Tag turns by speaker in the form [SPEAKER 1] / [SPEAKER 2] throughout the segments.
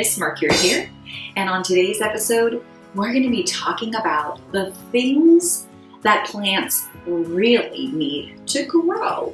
[SPEAKER 1] Miss Mercury here, and on today's episode, we're going to be talking about the things that plants really need to grow.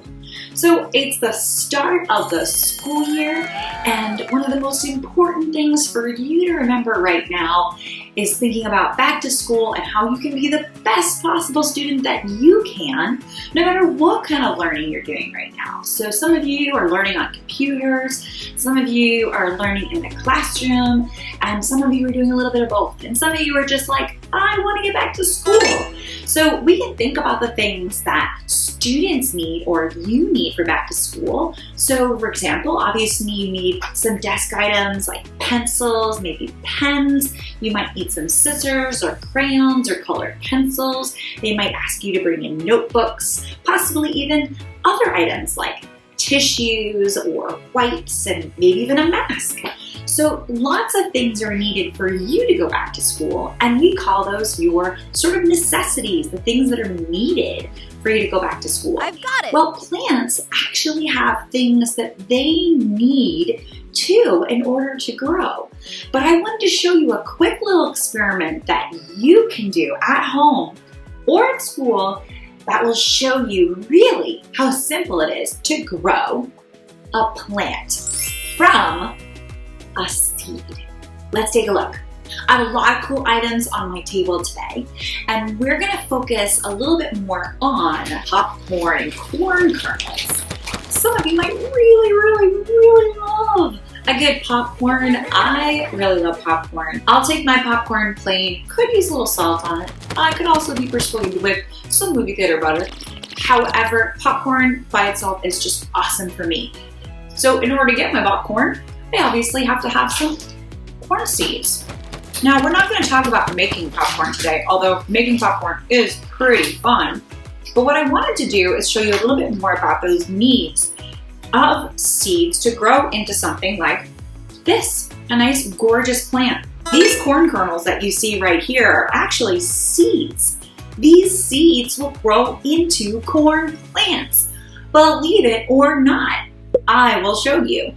[SPEAKER 1] So it's the start of the school year, and one of the most important things for you to remember right now is thinking about back to school and how you can be the best possible student that you can, no matter what kind of learning you're doing right now. So some of you are learning on computers, some of you are learning in the classroom, and some of you are doing a little bit of both. And some of you are just like, I want to get back to school. So we can think about the things that students need or you need for back to school. So for example, obviously you need some desk items like pencils, maybe pens. You might need some scissors or crayons or colored pencils. They might ask you to bring in notebooks, possibly even other items like tissues or wipes and maybe even a mask. So lots of things are needed for you to go back to school, and we call those your sort of necessities, the things that are needed for you to go back to school.
[SPEAKER 2] I've got it.
[SPEAKER 1] Well, plants actually have things that they need too in order to grow. But I wanted to show you a quick little experiment that you can do at home or at school that will show you really how simple it is to grow a plant from a seed. Let's take a look. I have a lot of cool items on my table today, and we're gonna focus a little bit more on popcorn and corn kernels. Some of you might really love a good popcorn. I really love popcorn. I'll take my popcorn plain, could use a little salt on it. I could also be persuaded with some movie theater butter. However, popcorn by itself is just awesome for me. So in order to get my popcorn, I obviously have to have some corn seeds. Now, we're not going to talk about making popcorn today, although making popcorn is pretty fun. But what I wanted to do is show you a little bit more about those needs of seeds to grow into something like this, a nice gorgeous plant. These corn kernels that you see right here are actually seeds. These seeds will grow into corn plants. Believe it or not, I will show you.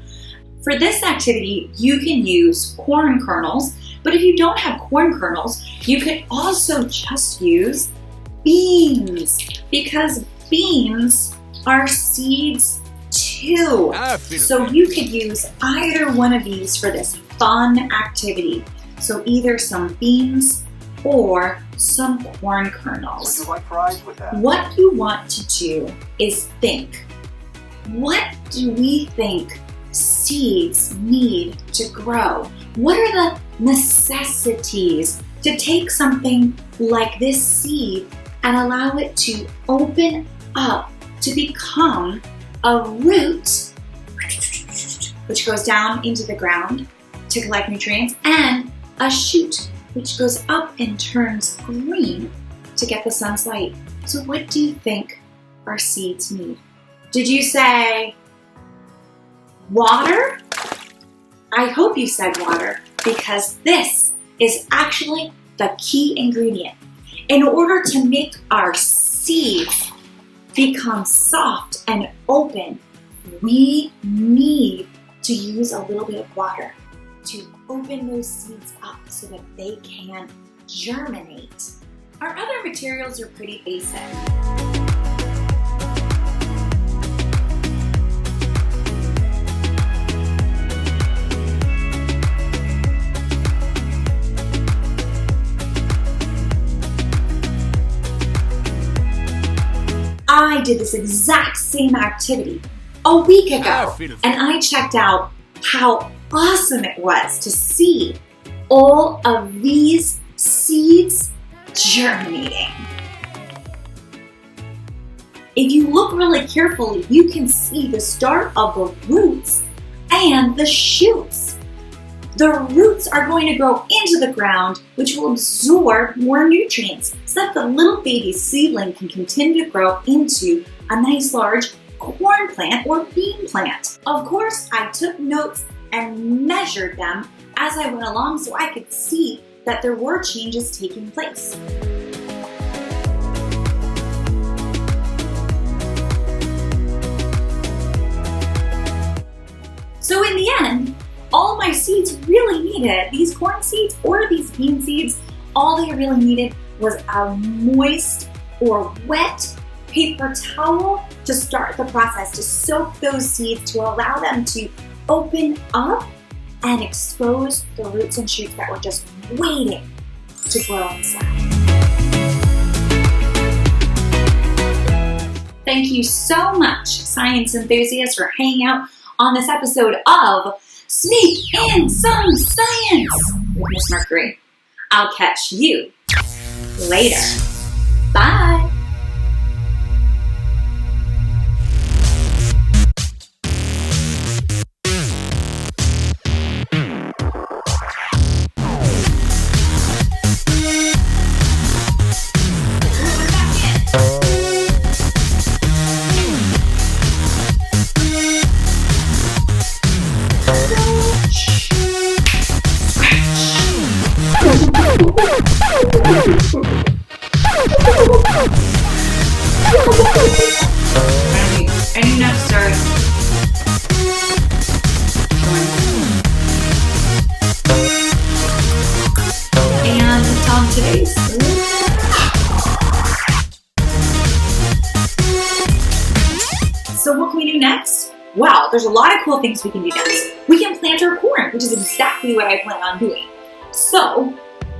[SPEAKER 1] For this activity, you can use corn kernels, but if you don't have corn kernels, you can also just use beans, because beans are seeds too. So you could use either one of these for this fun activity. So either some beans or some corn kernels.
[SPEAKER 3] Would you like fries with that?
[SPEAKER 1] What you want to do is think, what do we think seeds need to grow? What are the necessities to take something like this seed and allow it to open up to become a root, which goes down into the ground to collect nutrients, and a shoot, which goes up and turns green to get the sun's light? So what do you think our seeds need? Did you say water? I hope you said water, because this is actually the key ingredient. In order to make our seeds become soft and open, we need to use a little bit of water to open those seeds up so that they can germinate. Our other materials are pretty basic. I did this exact same activity a week ago, and I checked out how awesome it was to see all of these seeds germinating. If you look really carefully, you can see the start of the roots and the shoots. The roots are going to grow into the ground, which will absorb more nutrients so that the little baby seedling can continue to grow into a nice large corn plant or bean plant. Of course, I took notes and measured them as I went along so I could see that there were changes taking place. So in the end, all all my seeds really needed, these corn seeds or these bean seeds, all they really needed was a moist or wet paper towel to start the process, to soak those seeds, to allow them to open up and expose the roots and shoots that were just waiting to grow inside. Thank you so much, science enthusiasts, for hanging out on this episode of Sneak in Some Science with Miss Mercury. I'll catch you later. Bye. Any necessary. And on today's So what can we do next? Wow, there's a lot of cool things we can do next. We can plant our corn, which is exactly what I plan on doing. So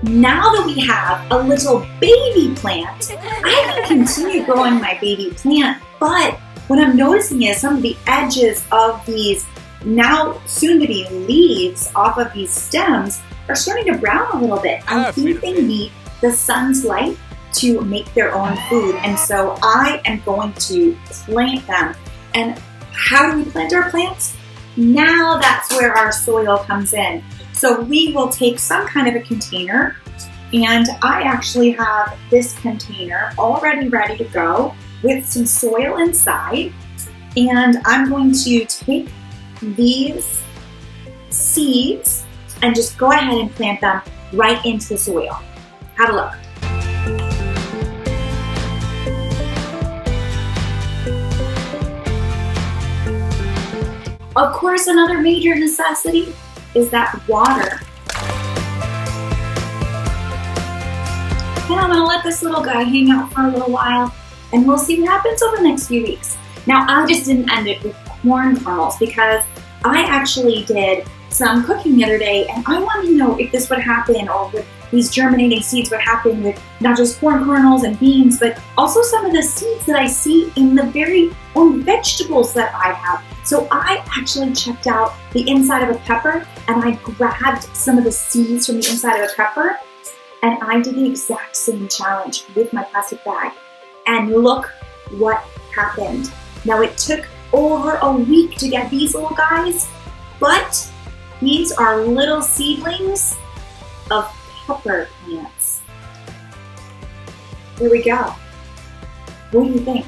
[SPEAKER 1] now that we have a little baby plant, I can continue growing my baby plant, but what I'm noticing is some of the edges of these now soon-to-be leaves off of these stems are starting to brown a little bit. I think they need the sun's light to make their own food, and so I am going to plant them. And how do we plant our plants? Now that's where our soil comes in. So we will take some kind of a container, and I actually have this container already ready to go with some soil inside, and I'm going to take these seeds and just go ahead and plant them right into the soil. Have a look. Of course, another major necessity is that water. And I'm gonna let this little guy hang out for a little while, and we'll see what happens over the next few weeks. Now, I just didn't end it with corn kernels because I actually did some cooking the other day, and I wanted to know if this would happen, or with these germinating seeds would happen with not just corn kernels and beans, but also some of the seeds that I see in the very own vegetables that I have. So I actually checked out the inside of a pepper, and I grabbed some of the seeds from the inside of a pepper, and I did the exact same challenge with my plastic bag. And look what happened. Now, it took over a week to get these little guys, but these are little seedlings of pepper plants. Here we go. What do you think?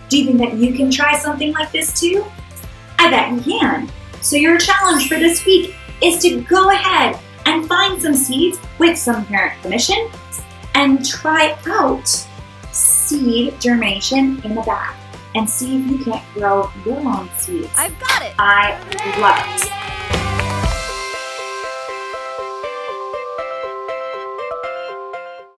[SPEAKER 1] Do you think that you can try something like this too? I bet you can. So your challenge for this week is to go ahead and find some seeds with some parent permission and try out seed germination in the bag and see if you can't grow your own seeds.
[SPEAKER 2] I've got it.
[SPEAKER 1] I love it.